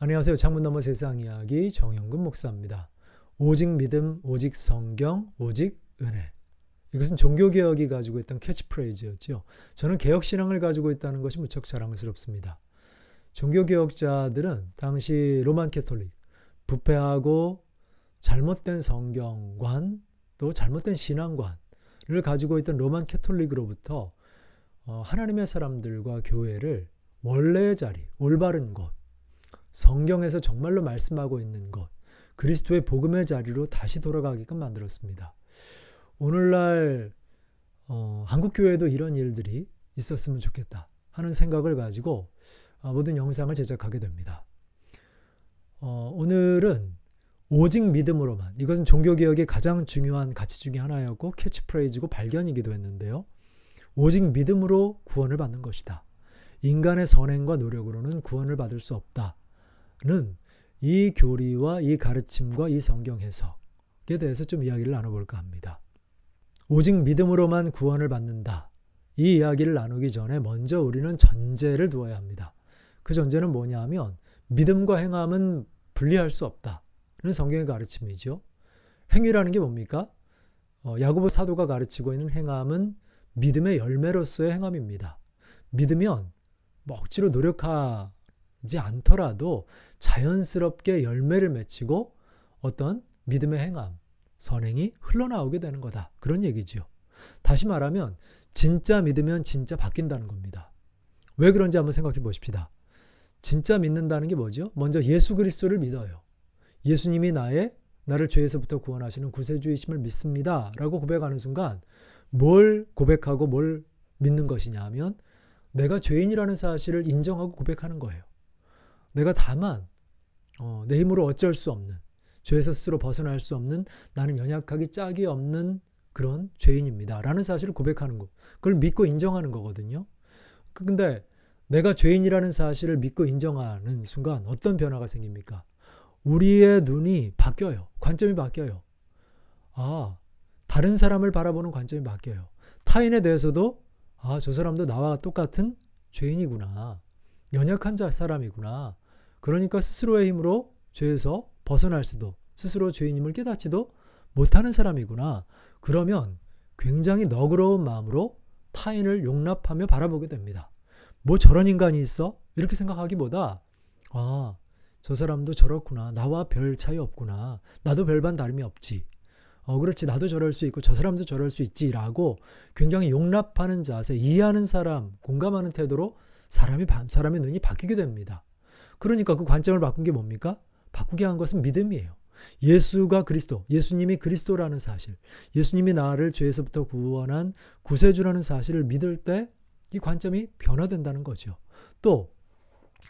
안녕하세요. 창문 너머 세상 이야기 정영근 목사입니다. 오직 믿음, 오직 성경, 오직 은혜. 이것은 종교개혁이 가지고 있던 캐치프레이즈였죠. 저는 개혁신앙을 가지고 있다는 것이 무척 자랑스럽습니다. 종교개혁자들은 당시 로만 캐톨릭, 부패하고 잘못된 성경관, 또 잘못된 신앙관을 가지고 있던 로만 캐톨릭으로부터 하나님의 사람들과 교회를 원래의 자리, 올바른 곳, 성경에서 정말로 말씀하고 있는 것, 그리스도의 복음의 자리로 다시 돌아가게끔 만들었습니다. 오늘날 한국교회도 이런 일들이 있었으면 좋겠다 하는 생각을 가지고 모든 영상을 제작하게 됩니다. 오늘은 오직 믿음으로만, 이것은 종교개혁의 가장 중요한 가치 중에 하나였고 캐치프레이즈고 발견이기도 했는데요. 오직 믿음으로 구원을 받는 것이다. 인간의 선행과 노력으로는 구원을 받을 수 없다. 는 이 교리와 이 가르침과 이 성경 해석에 대해서 좀 이야기를 나눠볼까 합니다. 오직 믿음으로만 구원을 받는다. 이 이야기를 나누기 전에 먼저 우리는 전제를 두어야 합니다. 그 전제는 뭐냐 하면 믿음과 행함은 분리할 수 없다는 성경의 가르침이죠. 행위라는 게 뭡니까? 야고보 사도가 가르치고 있는 행함은 믿음의 열매로서의 행함입니다. 믿으면 억지로 노력하지 않더라도 자연스럽게 열매를 맺히고 어떤 믿음의 행함, 선행이 흘러나오게 되는 거다. 그런 얘기죠. 다시 말하면 진짜 믿으면 진짜 바뀐다는 겁니다. 왜 그런지 한번 생각해 보십시다. 진짜 믿는다는 게 뭐죠? 먼저 예수 그리스도를 믿어요. 예수님이 나를 죄에서부터 구원하시는 구세주이심을 믿습니다. 라고 고백하는 순간 뭘 고백하고 뭘 믿는 것이냐 하면 내가 죄인이라는 사실을 인정하고 고백하는 거예요. 내가 다만 내 힘으로 어쩔 수 없는, 죄에서 스스로 벗어날 수 없는, 나는 연약하기 짝이 없는 그런 죄인입니다 라는 사실을 고백하는 거, 그걸 믿고 인정하는 거거든요. 근데 내가 죄인이라는 사실을 믿고 인정하는 순간 어떤 변화가 생깁니까? 우리의 눈이 바뀌어요. 관점이 바뀌어요. 다른 사람을 바라보는 관점이 바뀌어요. 타인에 대해서도 저 사람도 나와 똑같은 죄인이구나, 연약한 사람이구나, 그러니까 스스로의 힘으로 죄에서 벗어날 수도, 스스로 죄인임을 깨닫지도 못하는 사람이구나. 그러면 굉장히 너그러운 마음으로 타인을 용납하며 바라보게 됩니다. 뭐 저런 인간이 있어? 이렇게 생각하기보다 저 사람도 저렇구나, 나와 별 차이 없구나, 나도 별반 다름이 없지, 그렇지, 나도 저럴 수 있고 저 사람도 저럴 수 있지라고 굉장히 용납하는 자세, 이해하는 사람, 공감하는 태도로 사람의 눈이 바뀌게 됩니다. 그러니까 그 관점을 바꾼 게 뭡니까? 바꾸게 한 것은 믿음이에요. 예수가 그리스도, 예수님이 그리스도라는 사실, 예수님이 나를 죄에서부터 구원한 구세주라는 사실을 믿을 때 이 관점이 변화된다는 거죠. 또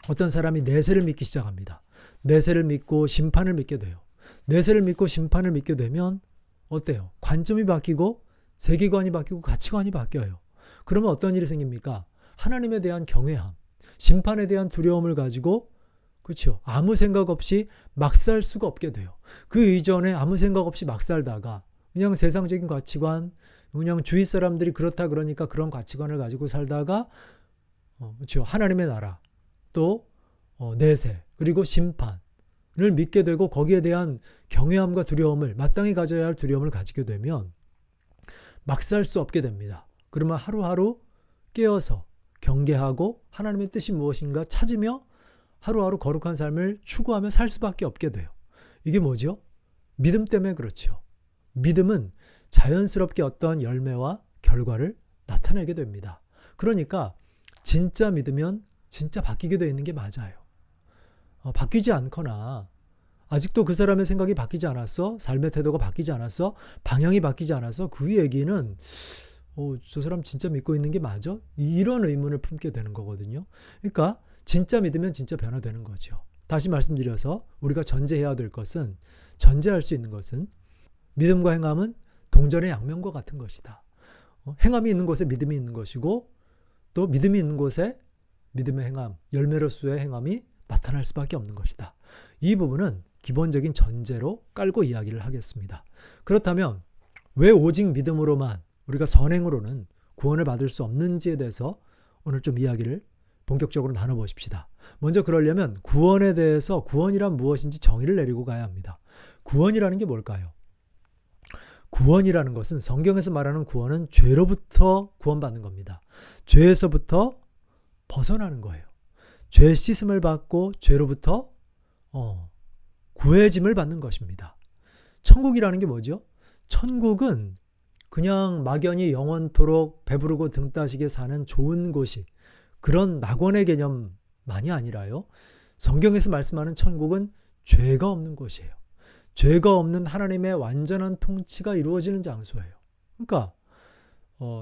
어떤 사람이 내세를 믿기 시작합니다. 내세를 믿고 심판을 믿게 돼요. 내세를 믿고 심판을 믿게 되면 어때요? 관점이 바뀌고 세계관이 바뀌고 가치관이 바뀌어요. 그러면 어떤 일이 생깁니까? 하나님에 대한 경외함, 심판에 대한 두려움을 가지고, 그렇죠, 아무 생각 없이 막 살 수가 없게 돼요. 그 이전에 아무 생각 없이 막 살다가 그냥 세상적인 가치관, 그냥 주위 사람들이 그렇다 그러니까 그런 가치관을 가지고 살다가 그렇죠, 하나님의 나라, 또 내세, 그리고 심판을 믿게 되고 거기에 대한 경외함과 두려움을, 마땅히 가져야 할 두려움을 가지게 되면 막 살 수 없게 됩니다. 그러면 하루하루 깨어서 경계하고 하나님의 뜻이 무엇인가 찾으며 하루하루 거룩한 삶을 추구하며 살 수밖에 없게 돼요. 이게 뭐죠? 믿음 때문에 그렇죠. 믿음은 자연스럽게 어떤 열매와 결과를 나타내게 됩니다. 그러니까 진짜 믿으면 진짜 바뀌게 되어 있는 게 맞아요. 바뀌지 않거나 아직도 그 사람의 생각이 바뀌지 않았어, 삶의 태도가 바뀌지 않았어, 방향이 바뀌지 않았어, 그 얘기는 저 사람 진짜 믿고 있는 게 맞아? 이런 의문을 품게 되는 거거든요. 그러니까 진짜 믿으면 진짜 변화되는 거죠. 다시 말씀드려서 우리가 전제해야 될 것은, 전제할 수 있는 것은 믿음과 행함은 동전의 양면과 같은 것이다. 행함이 있는 곳에 믿음이 있는 것이고, 또 믿음이 있는 곳에 믿음의 행함, 열매로서의 행함이 나타날 수밖에 없는 것이다. 이 부분은 기본적인 전제로 깔고 이야기를 하겠습니다. 그렇다면 왜 오직 믿음으로만, 우리가 선행으로는 구원을 받을 수 없는지에 대해서 오늘 좀 이야기를 본격적으로 나눠보십시다. 먼저 그러려면 구원에 대해서 구원이란 무엇인지 정의를 내리고 가야 합니다. 구원이라는 게 뭘까요? 구원이라는 것은 성경에서 말하는 구원은 죄로부터 구원받는 겁니다. 죄에서부터 벗어나는 거예요. 죄 씻음을 받고 죄로부터 구해짐을 받는 것입니다. 천국이라는 게 뭐죠? 천국은 그냥 막연히 영원토록 배부르고 등 따시게 사는 좋은 곳이 그런 낙원의 개념만이 아니라요. 성경에서 말씀하는 천국은 죄가 없는 곳이에요. 죄가 없는 하나님의 완전한 통치가 이루어지는 장소예요. 그러니까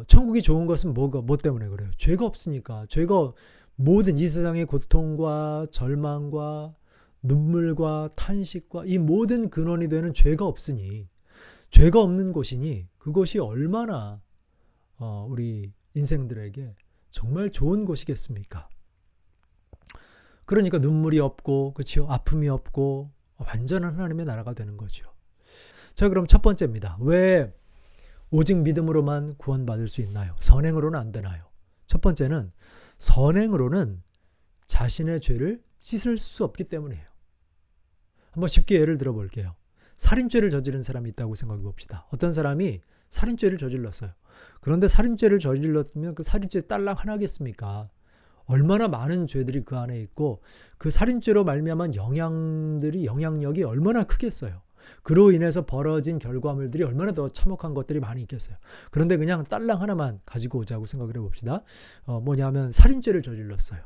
천국이 좋은 것은 뭐 때문에 그래요? 죄가 없으니까. 죄가 모든 이 세상의 고통과 절망과 눈물과 탄식과 이 모든 근원이 되는 죄가 없으니, 죄가 없는 곳이니 그곳이 얼마나 우리 인생들에게 정말 좋은 곳이겠습니까? 그러니까 눈물이 없고, 그렇죠? 아픔이 없고 완전한 하나님의 나라가 되는 거죠. 자, 그럼 첫 번째입니다. 왜 오직 믿음으로만 구원받을 수 있나요? 선행으로는 안 되나요? 첫 번째는 선행으로는 자신의 죄를 씻을 수 없기 때문이에요. 한번 쉽게 예를 들어 볼게요. 살인죄를 저지른 사람이 있다고 생각해 봅시다. 어떤 사람이 살인죄를 저질렀어요. 그런데 살인죄를 저질렀으면 그 살인죄 딸랑 하나겠습니까? 얼마나 많은 죄들이 그 안에 있고 그 살인죄로 말미암은 영향력이 얼마나 크겠어요. 그로 인해서 벌어진 결과물들이 얼마나 더 참혹한 것들이 많이 있겠어요. 그런데 그냥 딸랑 하나만 가지고 오자고 생각을 해봅시다. 뭐냐면 살인죄를 저질렀어요.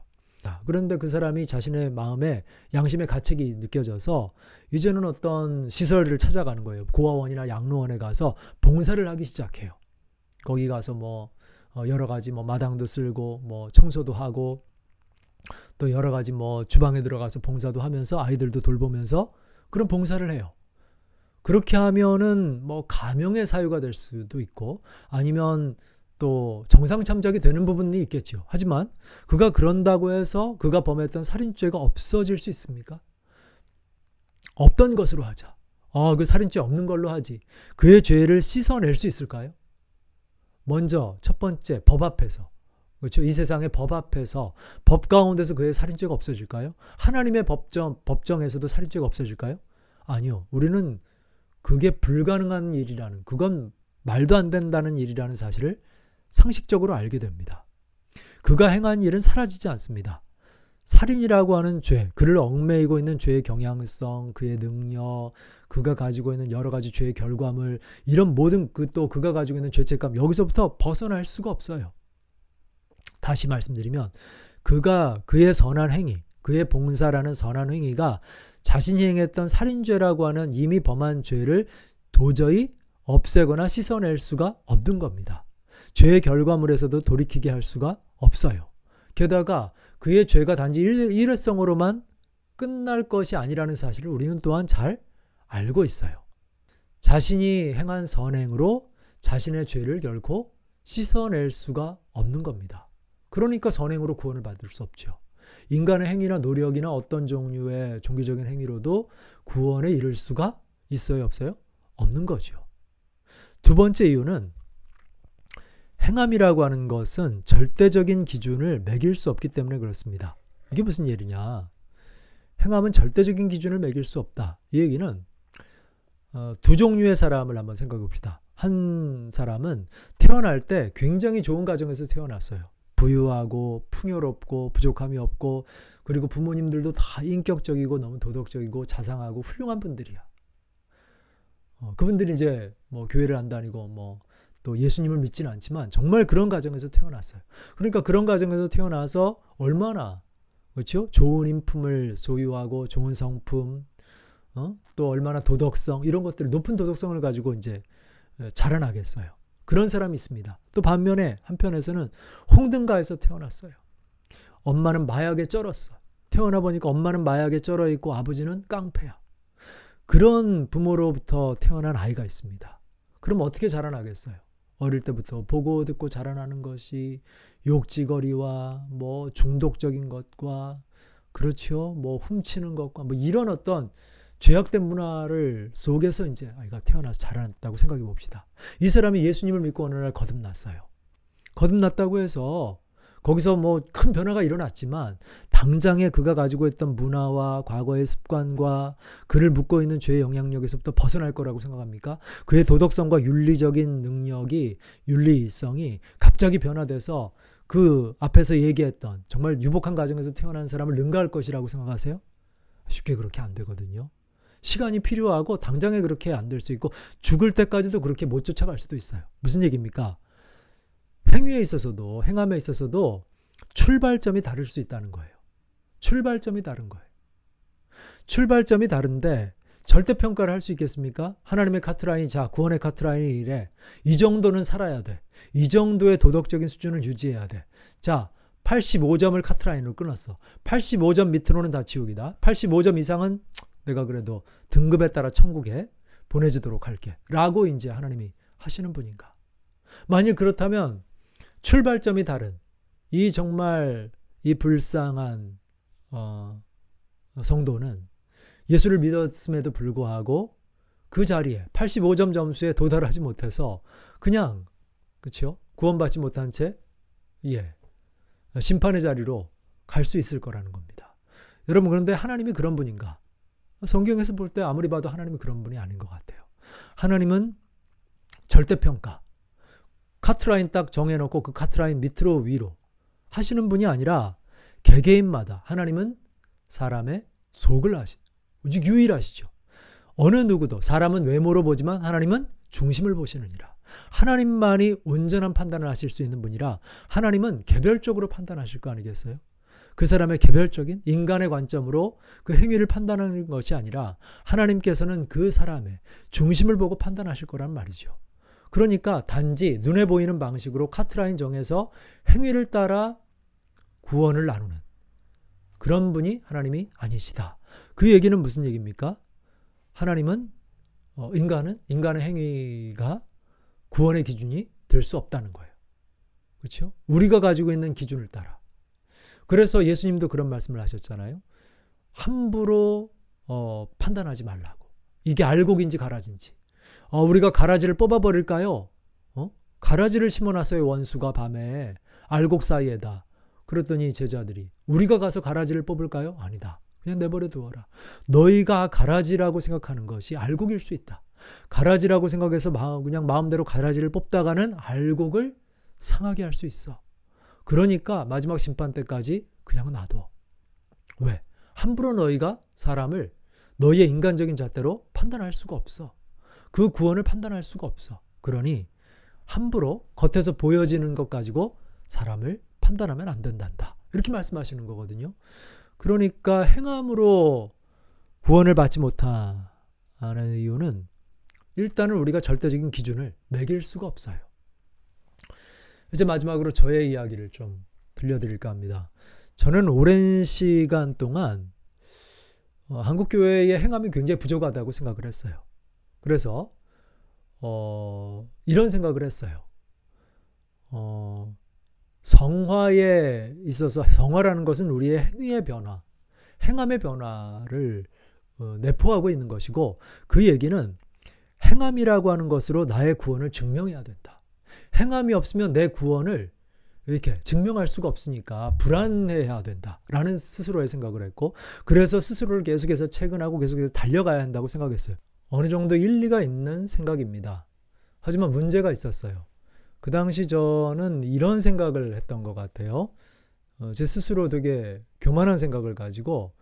그런데 그 사람이 자신의 마음에 양심의 가책이 느껴져서 이제는 어떤 시설을 찾아가는 거예요. 고아원이나 양로원에 가서 봉사를 하기 시작해요. 거기 가서 여러 가지 마당도 쓸고 청소도 하고 또 여러 가지 주방에 들어가서 봉사도 하면서 아이들도 돌보면서 그런 봉사를 해요. 그렇게 하면은 감형의 사유가 될 수도 있고 아니면 또 정상참작이 되는 부분이 있겠죠. 하지만 그가 그런다고 해서 그가 범했던 살인죄가 없어질 수 있습니까? 없던 것으로 하자. 그 살인죄 없는 걸로 하지. 그의 죄를 씻어낼 수 있을까요? 먼저 첫 번째 법 앞에서, 그렇죠? 이 세상의 법 앞에서 법 가운데서 그의 살인죄가 없어질까요? 하나님의 법정에서도 살인죄가 없어질까요? 아니요. 우리는 그게 불가능한 일이라는, 그건 말도 안 된다는 일이라는 사실을 상식적으로 알게 됩니다. 그가 행한 일은 사라지지 않습니다. 살인이라고 하는 죄, 그를 얽매이고 있는 죄의 경향성, 그의 능력, 그가 가지고 있는 여러 가지 죄의 결과물, 이런 모든 또 그가 가지고 있는 죄책감, 여기서부터 벗어날 수가 없어요. 다시 말씀드리면 그의 선한 행위, 그의 봉사라는 선한 행위가 자신이 행했던 살인죄라고 하는 이미 범한 죄를 도저히 없애거나 씻어낼 수가 없는 겁니다. 죄의 결과물에서도 돌이키게 할 수가 없어요. 게다가 그의 죄가 단지 일회성으로만 끝날 것이 아니라는 사실을 우리는 또한 잘 알고 있어요. 자신이 행한 선행으로 자신의 죄를 결코 씻어낼 수가 없는 겁니다. 그러니까 선행으로 구원을 받을 수 없죠. 인간의 행위나 노력이나 어떤 종류의 종교적인 행위로도 구원에 이를 수가 있어요, 없어요? 없는 거죠. 두 번째 이유는 행함이라고 하는 것은 절대적인 기준을 매길 수 없기 때문에 그렇습니다. 이게 무슨 얘기냐? 행함은 절대적인 기준을 매길 수 없다. 이 얘기는 두 종류의 사람을 한번 생각해 봅시다. 한 사람은 태어날 때 굉장히 좋은 가정에서 태어났어요. 부유하고 풍요롭고 부족함이 없고 그리고 부모님들도 다 인격적이고 너무 도덕적이고 자상하고 훌륭한 분들이야. 그분들이 이제 교회를 안 다니고 또 예수님을 믿지는 않지만 정말 그런 가정에서 태어났어요. 그러니까 그런 가정에서 태어나서 얼마나, 그렇죠? 좋은 인품을 소유하고 좋은 성품, 또 얼마나 도덕성, 이런 것들, 높은 도덕성을 가지고 이제 자라나겠어요. 그런 사람이 있습니다. 또 반면에 한편에서는 홍등가에서 태어났어요. 엄마는 마약에 쩔었어. 태어나 보니까 엄마는 마약에 쩔어 있고 아버지는 깡패야. 그런 부모로부터 태어난 아이가 있습니다. 그럼 어떻게 자라나겠어요? 어릴 때부터 보고 듣고 자라나는 것이 욕지거리와 중독적인 것과, 그렇죠? 훔치는 것과 이런 어떤 죄악된 문화를 속에서 이제 아이가 태어나서 자라났다고 생각해 봅시다. 이 사람이 예수님을 믿고 어느 날 거듭났어요. 거듭났다고 해서 거기서 뭐 큰 변화가 일어났지만 당장에 그가 가지고 있던 문화와 과거의 습관과 그를 묶고 있는 죄의 영향력에서부터 벗어날 거라고 생각합니까? 그의 도덕성과 윤리적인 능력이, 윤리성이 갑자기 변화돼서 그 앞에서 얘기했던 정말 유복한 가정에서 태어난 사람을 능가할 것이라고 생각하세요? 쉽게 그렇게 안 되거든요. 시간이 필요하고 당장에 그렇게 안 될 수 있고 죽을 때까지도 그렇게 못 쫓아갈 수도 있어요. 무슨 얘기입니까? 행위에 있어서도, 행함에 있어서도 출발점이 다를 수 있다는 거예요. 출발점이 다른 거예요. 출발점이 다른데 절대평가를 할 수 있겠습니까? 하나님의 카트라인이, 자, 구원의 카트라인이 이래. 이 정도는 살아야 돼. 이 정도의 도덕적인 수준을 유지해야 돼. 자, 85점을 카트라인으로 끊었어. 85점 밑으로는 다 지옥이다. 85점 이상은 내가 그래도 등급에 따라 천국에 보내주도록 할게. 라고 이제 하나님이 하시는 분인가. 만약 그렇다면 출발점이 다른 이 정말 이 불쌍한 성도는 예수를 믿었음에도 불구하고 그 자리에 85점 점수에 도달하지 못해서 그냥, 그렇죠? 구원받지 못한 채 심판의 자리로 갈 수 있을 거라는 겁니다. 여러분, 그런데 하나님이 그런 분인가? 성경에서 볼 때 아무리 봐도 하나님이 그런 분이 아닌 것 같아요. 하나님은 절대평가, 카트라인 딱 정해놓고 그 카트라인 밑으로 위로 하시는 분이 아니라 개개인마다 하나님은 사람의 속을 오직 유일하시죠. 어느 누구도, 사람은 외모로 보지만 하나님은 중심을 보시느니라. 하나님만이 온전한 판단을 하실 수 있는 분이라 하나님은 개별적으로 판단하실 거 아니겠어요? 그 사람의 개별적인 인간의 관점으로 그 행위를 판단하는 것이 아니라 하나님께서는 그 사람의 중심을 보고 판단하실 거란 말이죠. 그러니까 단지 눈에 보이는 방식으로 카트라인 정해서 행위를 따라 구원을 나누는 그런 분이 하나님이 아니시다. 그 얘기는 무슨 얘기입니까? 하나님은 인간의 행위가 구원의 기준이 될 수 없다는 거예요. 그렇죠? 우리가 가지고 있는 기준을 따라. 그래서 예수님도 그런 말씀을 하셨잖아요. 함부로 판단하지 말라고. 이게 알곡인지 가라지인지. 우리가 가라지를 뽑아버릴까요? 가라지를 심어놨어요. 원수가 밤에 알곡 사이에다. 그랬더니 제자들이 우리가 가서 가라지를 뽑을까요? 아니다. 그냥 내버려 두어라. 너희가 가라지라고 생각하는 것이 알곡일 수 있다. 가라지라고 생각해서 그냥 마음대로 가라지를 뽑다가는 알곡을 상하게 할 수 있어. 그러니까 마지막 심판 때까지 그냥 놔둬. 왜? 함부로 너희가 사람을 너희의 인간적인 잣대로 판단할 수가 없어. 그 구원을 판단할 수가 없어. 그러니 함부로 겉에서 보여지는 것 가지고 사람을 판단하면 안 된단다. 이렇게 말씀하시는 거거든요. 그러니까 행함으로 구원을 받지 못하는 이유는 일단은 우리가 절대적인 기준을 매길 수가 없어요. 이제 마지막으로 저의 이야기를 좀 들려드릴까 합니다. 저는 오랜 시간 동안 한국교회의 행함이 굉장히 부족하다고 생각을 했어요. 그래서 이런 생각을 했어요. 성화에 있어서 성화라는 것은 우리의 행위의 변화, 행함의 변화를 내포하고 있는 것이고 그 얘기는 행함이라고 하는 것으로 나의 구원을 증명해야 된다. 행함이 없으면 내 구원을 이렇게 증명할 수가 없으니까 불안해야 된다라는 스스로의 생각을 했고 그래서 스스로를 계속해서 체근하고 계속해서 달려가야 한다고 생각했어요. 어느 정도 일리가 있는 생각입니다. 하지만 문제가 있었어요. 그 당시 저는 이런 생각을 했던 것 같아요. 제 스스로 되게 교만한 생각을 가지고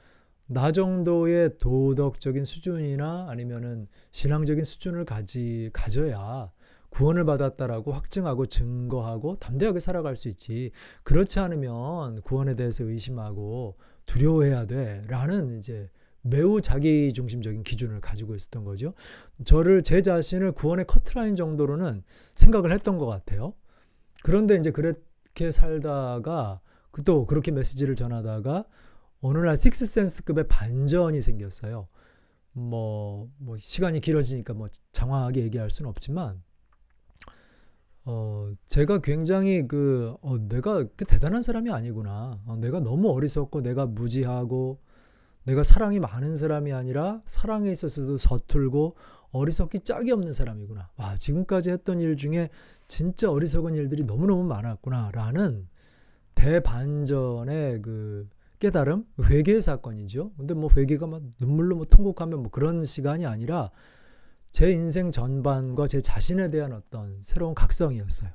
나 정도의 도덕적인 수준이나 아니면은 신앙적인 수준을 가져야 구원을 받았다라고 확증하고 증거하고 담대하게 살아갈 수 있지. 그렇지 않으면 구원에 대해서 의심하고 두려워해야 돼. 라는 이제 매우 자기중심적인 기준을 가지고 있었던 거죠. 제 자신을 구원의 커트라인 정도로는 생각을 했던 것 같아요. 그런데 이제 그렇게 살다가 또 그렇게 메시지를 전하다가 어느 날 식스센스급의 반전이 생겼어요. 뭐 시간이 길어지니까 장황하게 얘기할 수는 없지만 제가 굉장히 내가 대단한 사람이 아니구나. 내가 너무 어리석고 내가 무지하고 내가 사랑이 많은 사람이 아니라 사랑에 있어서도 서툴고 어리석기 짝이 없는 사람이구나. 지금까지 했던 일 중에 진짜 어리석은 일들이 너무너무 많았구나 라는 대반전의 그 깨달음, 회개의 사건이죠. 근데 뭐 회개가 막 눈물로 뭐 통곡하면 뭐 그런 시간이 아니라 제 인생 전반과 제 자신에 대한 어떤 새로운 각성이었어요.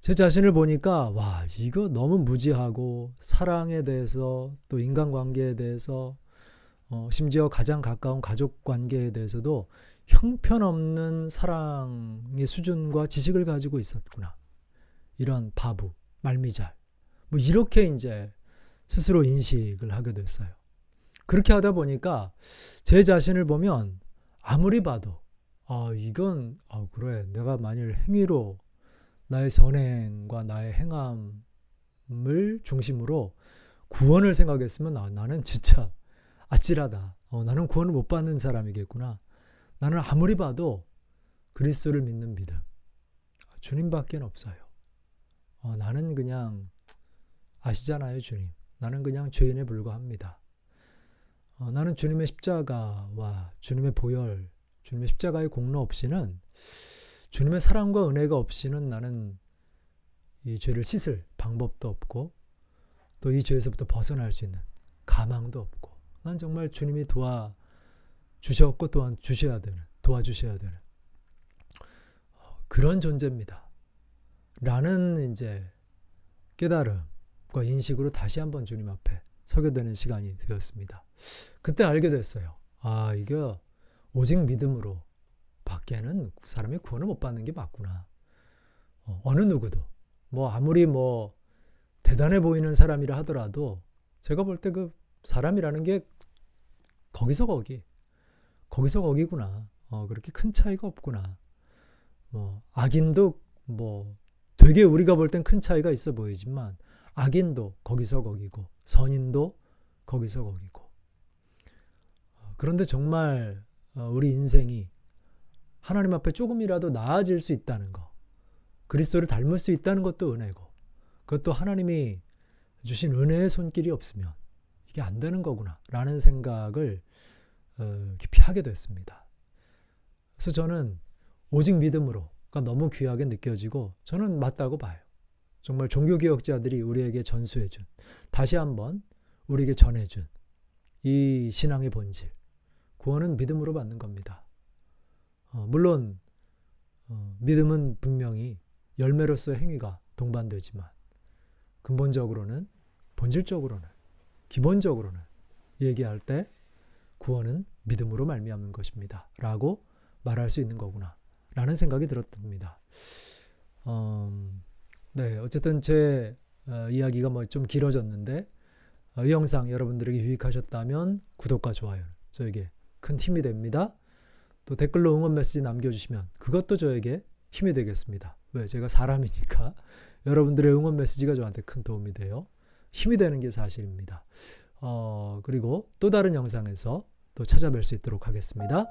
제 자신을 보니까 와, 이거 너무 무지하고 사랑에 대해서 또 인간관계에 대해서 심지어 가장 가까운 가족 관계에 대해서도 형편없는 사랑의 수준과 지식을 가지고 있었구나. 이런 바보, 말미잘. 뭐 이렇게 이제 스스로 인식을 하게 됐어요. 그렇게 하다 보니까 제 자신을 보면 아무리 봐도 이건 그래, 내가 만일 행위로 나의 선행과 나의 행함을 중심으로 구원을 생각했으면 나는 진짜 아찔하다. 나는 구원을 못 받는 사람이겠구나. 나는 아무리 봐도 그리스도를 믿는 믿음 주님밖에 없어요. 나는 그냥 아시잖아요, 주님. 나는 그냥 죄인에 불과합니다. 나는 주님의 십자가와 주님의 보혈, 주님의 십자가의 공로 없이는, 주님의 사랑과 은혜가 없이는 나는 이 죄를 씻을 방법도 없고 또 이 죄에서부터 벗어날 수 있는 가망도 없고, 난 정말 주님이 도와주셨고 또한 도와주셔야 되는 그런 존재입니다. 라는 이제 깨달음과 인식으로 다시 한번 주님 앞에 서게 되는 시간이 되었습니다. 그때 알게 됐어요. 이게 오직 믿음으로 밖에는 사람이 구원을 못 받는 게 맞구나. 어느 누구도 아무리 대단해 보이는 사람이라 하더라도 제가 볼 때 그 사람이라는 게 거기서 거기구나. 그렇게 큰 차이가 없구나. 악인도 되게 우리가 볼 땐 큰 차이가 있어 보이지만 악인도 거기서 거기고 선인도 거기서 거기고. 그런데 정말 우리 인생이 하나님 앞에 조금이라도 나아질 수 있다는 거, 그리스도를 닮을 수 있다는 것도 은혜고, 그것도 하나님이 주신 은혜의 손길이 없으면 이게 안 되는 거구나 라는 생각을 깊이 하게 됐습니다. 그래서 저는 오직 믿음으로가 너무 귀하게 느껴지고 저는 맞다고 봐요. 정말 종교개혁자들이 우리에게 전수해준, 다시 한번 우리에게 전해준 이 신앙의 본질, 구원은 믿음으로 받는 겁니다. 물론 믿음은 분명히 열매로서의 행위가 동반되지만 근본적으로는, 본질적으로는, 기본적으로는 얘기할 때 구원은 믿음으로 말미암는 것입니다 라고 말할 수 있는 거구나 라는 생각이 들었습니다. 네, 어쨌든 제 이야기가 좀 길어졌는데 이 영상 여러분들에게 유익하셨다면 구독과 좋아요 저에게 큰 힘이 됩니다. 또 댓글로 응원 메시지 남겨주시면 그것도 저에게 힘이 되겠습니다. 왜? 제가 사람이니까 여러분들의 응원 메시지가 저한테 큰 도움이 돼요. 힘이 되는 게 사실입니다. 그리고 또 다른 영상에서 또 찾아뵐 수 있도록 하겠습니다.